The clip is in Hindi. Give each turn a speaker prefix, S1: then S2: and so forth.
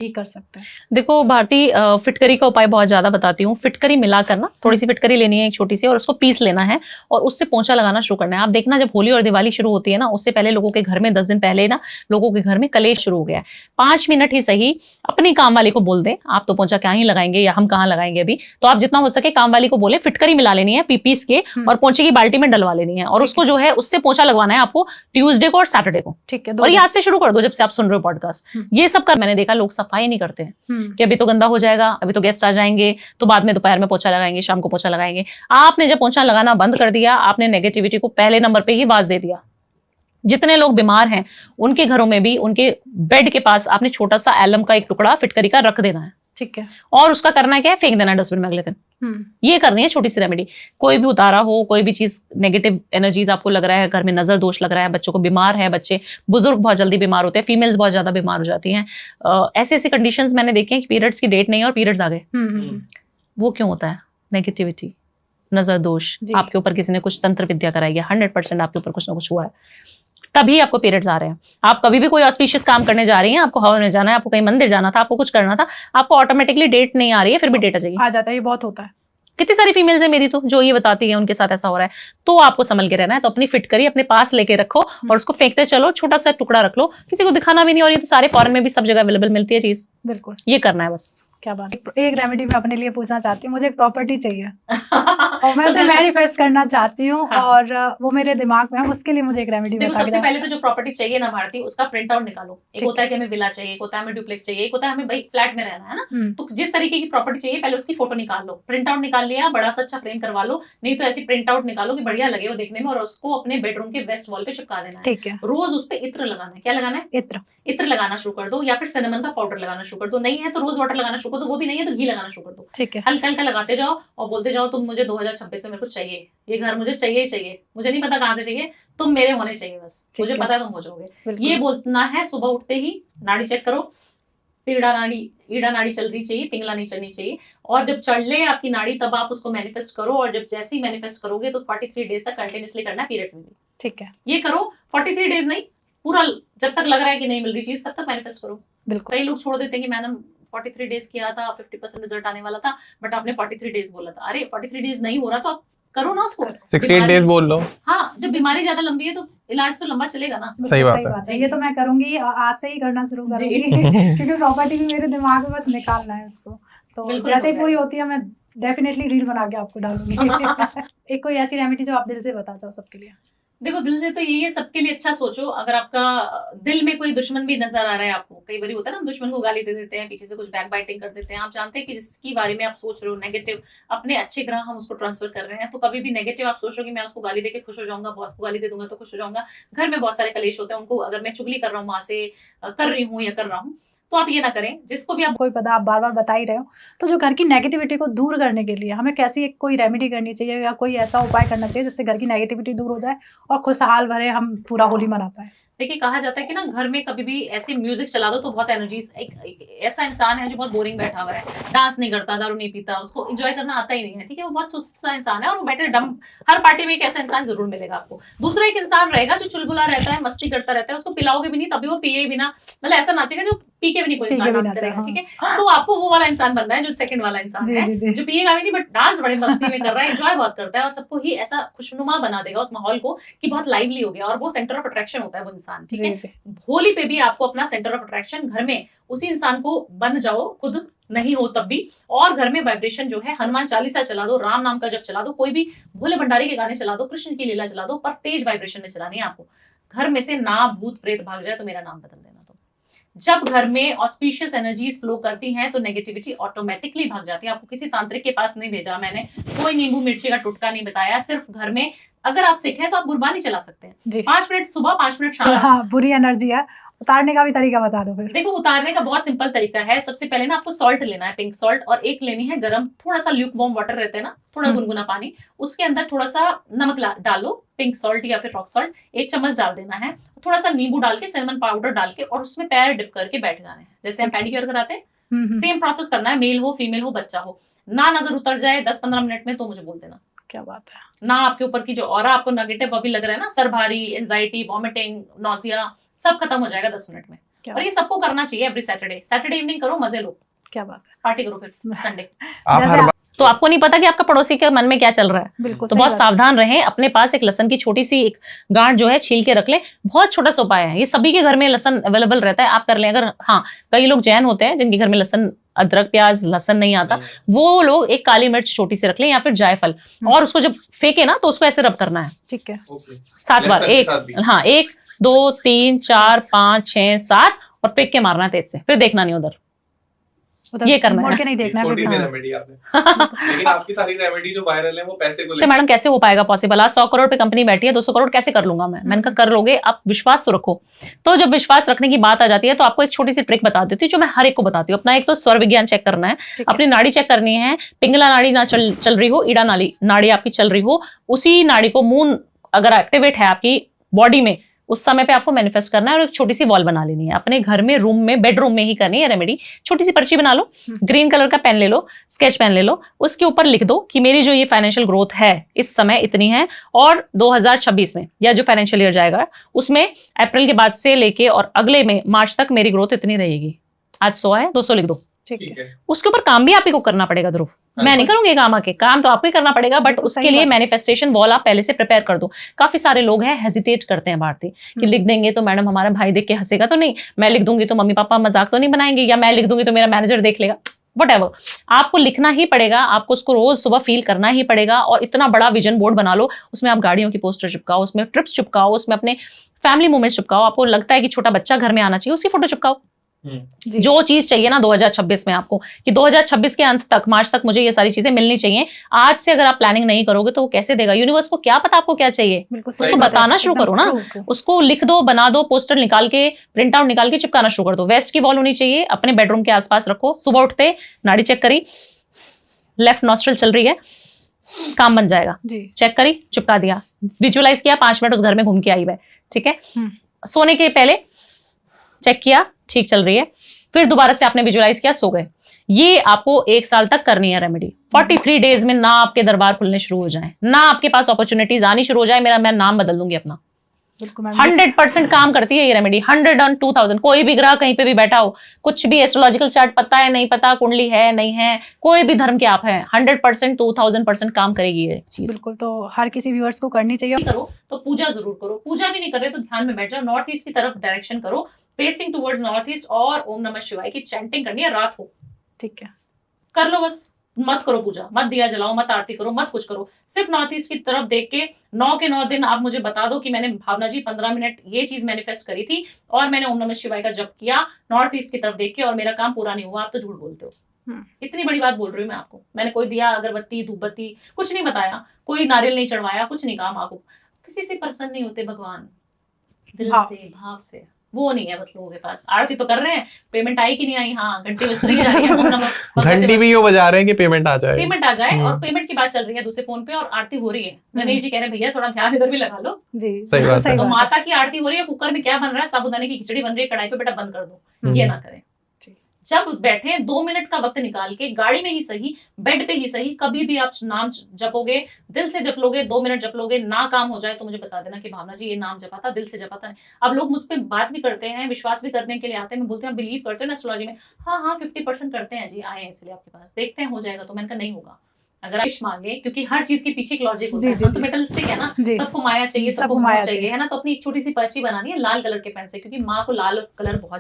S1: ही कर सकते हैं?
S2: देखो भारती, फिटकरी का उपाय बहुत ज्यादा बताती हूँ। फिटकरी मिलाकर ना, थोड़ी सी फिटकरी लेनी है एक छोटी सी, और उसको पीस लेना है और उससे पोंछा लगाना शुरू करना है। आप देखना जब होली और दिवाली शुरू होती है ना, उससे पहले लोगों के घर में 10 दिन पहले ना लोगों के घर में कलेश शुरू हो गया है। 5 मिनट ही सही अपनी काम वाली को बोल दे, आप तो पोंछा क्या ही लगाएंगे या हम कहाँ लगाएंगे अभी, तो आप जितना हो सके काम वाली को बोले फिटकरी मिला लेनी है पीस के और पोंछे की बाल्टी में डलवा लेनी है, और उसको जो है उससे पोंछा लगवाना है आपको ट्यूसडे को और सैटरडे को।
S1: ठीक है,
S2: और ये आज से शुरू कर दो जब से आप सुन रहे हो पॉडकास्ट। ये सब कर, मैंने देखा लोग सफाई नहीं करते हैं कि अभी तो गंदा हो जाएगा, अभी तो गेस्ट आ जाएंगे, तो बाद में दोपहर में पोछा लगाएंगे, शाम को पोछा लगाएंगे। आपने जब पोछा लगाना बंद कर दिया, आपने नेगेटिविटी को पहले नंबर पे ही आवाज दे दिया। जितने लोग बीमार हैं उनके घरों में भी उनके बेड के पास आपने छोटा सा एलम का एक टुकड़ा फिटकरी का रख देना है।
S1: ठीक है।
S2: और उसका करना क्या है, फेंक देना है डस्टबिन में अगले दिन। ये करनी है छोटी सी रेमेडी। कोई भी उतारा हो, कोई भी चीज नेगेटिव एनर्जीज आपको लग रहा है, घर में नजर दोष लग रहा है, बच्चों को बीमार है, बच्चे बुजुर्ग बहुत जल्दी बीमार होते हैं, फीमेल्स बहुत ज्यादा बीमार हो जाती हैं, ऐसे ऐसे कंडीशंस मैंने देखे हैं कि पीरियड्स की डेट नहीं है और पीरियड्स आ गए। वो क्यों होता है? नेगेटिविटी, नजर दोष, आपके ऊपर किसी ने कुछ तंत्र विद्या कराई है, 100% आपके ऊपर कुछ ना कुछ हुआ है, तभी आपको पीरियड्स आ रहे हैं। आप कभी भी कोई ऑस्पिशियस काम करने जा रही हैं, आपको हवन में जाना है, आपको कहीं मंदिर जाना था, आपको कुछ करना था, आपको ऑटोमेटिकली डेट नहीं आ रही है, फिर भी डेट आ जाएगी,
S1: आ जाता है। ये बहुत होता है।
S2: कितनी सारी फीमेल्स है मेरी तो जो ये बताती है उनके साथ ऐसा हो रहा है। तो आपको संभल के रहना है। तो अपनी फिटकरी अपने पास लेके रखो और उसको फेंकते चलो, छोटा सा टुकड़ा रख लो, किसी को दिखाना भी नहीं। और ये तो सारे फॉरेन में भी सब जगह अवेलेबल मिलती है चीज।
S1: बिल्कुल,
S2: ये करना है बस।
S1: क्या बात। एक रेमेडी मैं अपने लिए पूछना चाहती हूँ। मुझे एक प्रॉपर्टी चाहिए और मैं उसे मैनिफेस्ट करना चाहती हूँ। हाँ। और वो मेरे दिमाग में है, उसके लिए मुझे एक रेमेडी बता दीजिए।
S2: सबसे पहले तो जो प्रॉपर्टी चाहिए ना भारती, उसका प्रिंट आउट निकालो। एक होता है कि हमें विला चाहिए, एक होता है हमें डुप्लेक्स चाहिए, एक होता है हमें भाई फ्लैट में रहना है ना। तो जिस तरीके की प्रॉपर्टी चाहिए पहले उसकी फोटो निकाल लो। प्रिंट आउट निकाल लिया, बड़ा सा अच्छा फ्रेम करवा लो, नहीं तो ऐसी प्रिंट आउट निकालो कि बढ़िया लगे वो देखने में, और उसको अपने बेडरूम के वेस्ट वॉल पे चिपका देना है। ठीक है। रोज उस पर इत्र लगाना है। क्या लगाना है? इत्र लगाना शुरू कर दो, या फिर सिनेमन का पाउडर लगाना शुरू कर दो। नहीं है तो रोज वाटर लगाना शुरू कर दो, वो भी नहीं है तो घी लगाना शुरू कर दो। ठीक है। हल्का हल्का लगाते जाओ और बोलते जाओ तुम मुझे 2026 में मेरे को चाहिए, ये घर मुझे चाहिए ही चाहिए, मुझे नहीं पता कहां से चाहिए, तुम मेरे होने चाहिए बस, मुझे पता है तुम हो जाओगे। ये बोलना है। सुबह उठते ही नाड़ी चेक करो, ईड़ा नाड़ी चल रही चाहिए, पिंगला नहीं चलनी चाहिए। और जब चढ़ ले आपकी नाड़ी तब आप उसको मैनिफेस्ट करो, और जब जैसे ही मैनिफेस्ट करोगे तो 43 डेज तक कंटिन्यूअसली करना है पीरियड्स में भी। ठीक है। ये करो 43 डेज नहीं, पूरा जब तक लग रहा है कि नहीं मिल रही चीज तब तक मैनिफेस्ट करो। बिल्कुल। कई लोग छोड़ देते हैं कि मैडम 43 डेज किया था, 50% रिजल्ट आने वाला था, बट आपने 43 डेज बोला था। अरे 43 डेज नहीं हो रहा तो आप करो ना उसको,
S3: 68 डेज बोल लो।
S2: हाँ, जब बीमारी ज्यादा लंबी है तो इलाज तो लंबा चलेगा ना।
S3: सही बात है।
S1: ये तो मैं करूंगी, आज से ही करना शुरू करूंगी क्योंकि प्रॉपर्टी भी मेरे दिमाग में बस निकालना है उसको। तो जैसे ही पूरी होती है मैं डेफिनेटली रील बना के आपको डालूंगी। एक कोई ऐसी रेमेडी जो आप दिल से बता चाहो सबके लिए।
S2: देखो दिल से तो यही है, सबके लिए अच्छा सोचो। अगर आपका दिल में कोई दुश्मन भी नजर आ रहा है आपको, कई बार होता है ना, दुश्मन को गाली दे देते हैं, पीछे से कुछ बैक बाइटिंग कर देते हैं। आप जानते हैं कि जिसकी बारे में आप सोच रहे हो नेगेटिव, अपने अच्छे ग्रह हम उसको ट्रांसफर कर रहे हैं। तो कभी भी नेगेटिव आप सोच रहे हो कि मैं उसको गाली देके खुश हो जाऊंगा, बॉस को गाली दे दूंगा तो खुश हो जाऊंगा, घर में बहुत सारे कलेश होते हैं, उनको अगर मैं चुगली कर रहा हूँ, वहां से कर रही हूँ या कर रहा हूँ, तो आप ये ना करें। जिसको भी आप
S1: कोई पता आप बार बार बता ही रहे हो, तो जो घर की नेगेटिविटी को दूर करने के लिए हमें कैसी कोई रेमेडी करनी चाहिए या कोई ऐसा उपाय करना चाहिए जिससे घर की नेगेटिविटी दूर हो जाए और खुशहाल भरे हम पूरा होली मना पाए?
S2: देखिए कहा जाता है कि ना घर में कभी भी ऐसी म्यूजिक चला दो तो बहुत एनर्जी। एक ऐसा इंसान है जो बहुत बोरिंग बैठा हुआ है, डांस नहीं करता, दारू नहीं पीता, उसको एंजॉय करना आता ही नहीं है, ठीक है, वो बहुत सुस्त सा इंसान है और वो बैठे डम। हर पार्टी में एक ऐसा इंसान जरूर मिलेगा आपको। दूसरा एक इंसान रहेगा जो चुलबुला रहता है, मस्ती करता रहता है, उसको पिलाओगे भी नहीं तभी वो पिए भी ना, मतलब ऐसा नाचेगा जो पी के भी नहीं कोई इंसान डांस करेगा, ठीक है। तो आपको वो वाला इंसान बनना है जो सेकंड वाला इंसान है, जो पिएगा भी नहीं बट डांस बड़े मस्ती में कर रहा है, एंजॉय बहुत करता है और सबको ही ऐसा खुशनुमा बना देगा उस माहौल को कि बहुत लाइवली हो गया, और वो सेंटर ऑफ अट्रैक्शन होता है वो इंसान, ठीक है। होली पे भी आपको अपना सेंटर ऑफ अट्रैक्शन घर में उसी इंसान को बन जाओ, खुद नहीं हो तब भी। और घर में वाइब्रेशन जो है, हनुमान चालीसा चला दो, राम नाम का जप चला दो, कोई भी भोले भंडारी के गाने चला दो, कृष्ण की लीला चला दो, पर तेज वाइब्रेशन में चलानी है आपको। घर में से ना भूत प्रेत भाग जाए तो मेरा नाम बदल देना। तो जब घर में ऑस्पिशियस एनर्जीज फ्लो करती हैं तो नेगेटिविटी ऑटोमेटिकली भाग जाती है। आपको किसी तांत्रिक के पास नहीं भेजा मैंने, कोई नींबू मिर्ची का टुटका नहीं बताया, सिर्फ घर में अगर आप सिख हैं तो आप गुरबानी चला सकते हैं 5 मिनट सुबह, 5 मिनट शाम।
S1: हाँ, बुरी एनर्जी है, उतारने का भी तरीका बता दो फिर।
S2: देखो उतारने का बहुत सिंपल तरीका है। सबसे पहले ना आपको सॉल्ट लेना है, पिंक सॉल्ट, और एक लेनी है गरम थोड़ा सा ल्यूक वार्म वाटर रहता है ना, थोड़ा गुनगुना पानी, उसके अंदर थोड़ा सा नमक डालो, पिंक सॉल्ट या फिर रॉक सॉल्ट 1 चम्मच डाल देना है, थोड़ा सा नींबू डाल के, सिनेमन पाउडर डाल के, और उसमें पैर डिप करके बैठ जाना है जैसे हम पेडिक्योर कराते हैं। सेम प्रोसेस करना है, मेल हो फीमेल हो बच्चा हो। ना नजर उतर जाए 10-15 मिनट में तो मुझे बोल देना।
S1: क्या बात है।
S2: ना आपके ऊपर की जो ऑरा आपको नेगेटिव अभी लग रहा है ना, सर भारी, एंजाइटी, वॉमिटिंग, नॉजिया, सब खत्म हो जाएगा 10 मिनट में।
S1: क्या
S2: और ये सबको करना चाहिए एवरी सैटरडे इवनिंग करो, मजे लो,
S1: क्या बात है।
S2: पार्टी करो फिर संडे।
S3: आप
S1: जैसे
S3: हर बार
S2: तो आपको नहीं पता कि आपका पड़ोसी के मन में क्या चल रहा है,
S1: बिल्कुल
S2: तो
S1: सही
S2: बहुत
S1: बात।
S2: सावधान रहें। अपने पास एक लहसन की छोटी सी एक गांठ जो है छील के रख ले, बहुत छोटा सा उपाय है, ये सभी के घर में लहसन अवेलेबल रहता है, आप कर लें। अगर हाँ कई लोग जैन होते हैं जिनके घर में लहसन अदरक प्याज लहसन नहीं आता, वो लोग एक काली मिर्च छोटी सी रख लें या फिर जायफल, और उसको जब फेंके ना तो उसको ऐसे रब करना है
S1: ठीक है।
S2: 7 बार, एक हाँ 1 2 3 4 5 6 7 और फेंक के मारना है तेज से, फिर देखना नहीं उधर,
S1: उधर
S2: ये करना
S1: मोड़
S2: है।
S1: के नहीं देखना है
S3: छोटी
S1: फिर
S3: सी
S1: भी।
S3: रेमेडी आपने, लेकिन आपकी सारी रेमेडी जो वायरल है वो पैसे को
S2: तो
S3: लेकर।
S2: मैडम कैसे हो पाएगा पॉसिबल? आज 100 करोड़ पे कंपनी बैठी है, 200 करोड़ कैसे कर लूंगा मैंने कहा कर लोगे, आप विश्वास तो रखो। तो जब विश्वास रखने की बात आ जाती है तो आपको एक छोटी सी ट्रिक बता देती हूँ जो मैं हर एक को बताती हूँ। अपना एक तो स्वर विज्ञान चेक करना है,
S1: ठीक है।
S2: अपनी नाड़ी चेक करनी है, पिंगला नाड़ी ना चल रही हो, ईड़ा नाड़ी आपकी चल रही हो, उसी नाड़ी को मून अगर एक्टिवेट है आपकी बॉडी में, उस समय पे आपको मैनिफेस्ट करना है और एक छोटी सी वॉल बना लेनी है अपने घर में, रूम में, बेडरूम में ही करनी है रेमेडी। छोटी सी पर्ची बना लो, ग्रीन कलर का पेन ले लो, स्केच पेन ले लो, उसके ऊपर लिख दो कि मेरी जो ये फाइनेंशियल ग्रोथ है इस समय इतनी है, और 2026 में या जो फाइनेंशियल ईयर जाएगा उसमें अप्रैल के बाद से लेके और अगले में मार्च तक मेरी ग्रोथ इतनी रहेगी। आज 100 है, 200 लिख दो।
S1: ठीक है।
S2: उसके ऊपर काम भी आप ही को करना पड़ेगा ध्रुव, मैं नहीं करूंगी काम, आके काम तो आपको ही करना पड़ेगा, बट
S1: बिल्कुल
S2: उसके
S1: सही
S2: लिए
S1: बात।
S2: मैनिफेस्टेशन वॉल आप पहले से प्रिपेयर कर दो। काफी सारे लोग हैं हेजिटेट करते हैं भारती कि लिख देंगे तो मैडम हमारा भाई देख के हंसेगा तो नहीं, मैं लिख दूंगी तो मम्मी पापा मजाक तो नहीं बनाएंगे, या मैं लिख दूंगी तो मेरा मैनेजर देख लेगा, वटएवर। आपको लिखना ही पड़ेगा, आपको उसको रोज सुबह फील करना ही पड़ेगा, और इतना बड़ा विजन बोर्ड बना लो, उसमें आप गाड़ियों की पोस्टर चिपकाओ, उसमें ट्रिप्स चिपकाओ, उसमें अपने फैमिली मोमेंट्स चिपकाओ, आपको लगता है कि छोटा बच्चा घर में आना चाहिए उसकी फोटो चिपकाओ।
S1: जी।
S2: जो चीज चाहिए ना 2026 में आपको, कि 2026 के अंत तक, मार्च तक मुझे ये सारी चीजें मिलनी चाहिए, आज से अगर आप प्लानिंग नहीं करोगे तो वो कैसे देगा? यूनिवर्स को क्या पता आपको क्या चाहिए?
S1: बिल्कुल
S3: सही
S1: सही
S2: उसको
S1: बात है,
S2: बताना शुरू
S1: एकदम
S2: करो ना,
S1: true, true।
S2: उसको लिख दो, बना दो, पोस्टर निकाल के, प्रिंट आउट निकाल के चिपकाना शुरू कर दो। वेस्ट की वॉल होनी चाहिए, अपने बेडरूम के आसपास रखो। सुबह उठते नाड़ी चेक करी, लेफ्ट नॉस्ट्रल चल रही है, काम बन जाएगा।
S1: जी।
S2: चेक करी, चिपका दिया, विजुअलाइज किया, 5 मिनट उस घर में घूम के आई है, ठीक है। सोने के पहले चेक किया, ठीक चल रही है, फिर दोबारा से आपने विजुअलाइज किया, सो गए। ये आपको 1 साल तक करनी है रेमेडी। 43 डेज में ना आपके दरबार खुलने शुरू हो जाए, ना आपके पास अपॉर्चुनिटीज आनी शुरू हो जाए, मैं नाम बदल दूंगी अपना।
S1: बिल्कुल मैम।
S2: 100% काम करती है ये रेमेडी, 100 on 2000। कोई भी ग्रह कहीं पे भी बैठा हो, कुछ भी एस्ट्रोलॉजिकल चार्ट पता है नहीं पता, कुंडली है नहीं है, कोई भी धर्म के आप हैं, 100% 2000% काम करेगी ये चीज।
S1: बिल्कुल, तो हर किसी व्यूअर्स को करनी चाहिए।
S2: करो तो पूजा जरूर करो, पूजा भी नहीं कर रहे तो ध्यान में बैठ जाओ, नॉर्थ ईस्ट की तरफ डायरेक्शन करो, फेसिंग टुवर्ड्स नॉर्थ ईस्ट, और ओम नमः शिवाय की चैंटिंग करनी है रात को।
S1: ठीक है।
S2: कर लो बस, मत करो पूजा, मत दिया जलाओ, मत आरती करो, मत कुछ करो, सिर्फ नॉर्थ ईस्ट की तरफ देख के 9 के 9 दिन आप मुझे बता दो कि मैंने भावना जी 15 मिनट ये चीज मैनिफेस्ट करी थी और मैंने ओम नमः शिवाय का जप किया नॉर्थ ईस्ट की तरफ देख के और मेरा काम पूरा नहीं हुआ। आप तो झूठ बोलते हो। इतनी बड़ी बात बोल रही हूँ मैं आपको। मैंने कोई दिया अगरबत्ती धूपबत्ती कुछ नहीं बताया, कोई नारियल नहीं चढ़वाया, कुछ नहीं कहा माँ को। किसी से प्रसन्न नहीं होते भगवान, दिल से भाव से, वो नहीं है बस लोगों के पास। आरती तो कर रहे हैं, पेमेंट आई कि नहीं आई, हाँ घंटी बज रही जा रही है, ओम नमः भगवते
S3: घंटी भी यो बजा रहे हैं कि पेमेंट आ जाए,
S2: पेमेंट आ जाए, और पेमेंट की बात चल रही है दूसरे फोन पे और आरती हो रही है। गणेश जी कह रहे हैं भैया थोड़ा ध्यान इधर भी लगा लो।
S1: जी
S3: सही बात है।
S2: तो माता की आरती हो रही है, कुकर में क्या बन रहा है, साबूदाने की खिचड़ी बन रही है कढ़ाई पे, बेटा बंद कर दो, ये ना करें। जब बैठे 2 मिनट का वक्त निकाल के, गाड़ी में ही सही, बेड पे ही सही, कभी भी आप नाम जपोगे, दिल से जप लोगे, 2 मिनट जप लोगे, ना काम हो जाए तो मुझे बता देना कि भावना जी ये नाम जपा था, दिल से जपा था। अब लोग मुझ पर बात भी करते हैं, विश्वास भी करने के लिए आते हैं, मैं बोलते हैं बिलीव करते हो ना एस्ट्रोलॉजी में? हाँ 50% करते हैं जी, आए हैं इसलिए आपके पास, देखते हैं हो जाएगा तो। मैंने कहा नहीं होगा, अगर आप विश मांगे, क्योंकि हर चीज के पीछे एक लॉजिक होता है। हम तो मेटलिस्टिक है ना, सबको माया चाहिए, सबको माया चाहिए, है ना। तो अपनी एक छोटी सी पर्ची बनानी है लाल कलर के पेन से, क्योंकि माँ को लाल कलर बहुत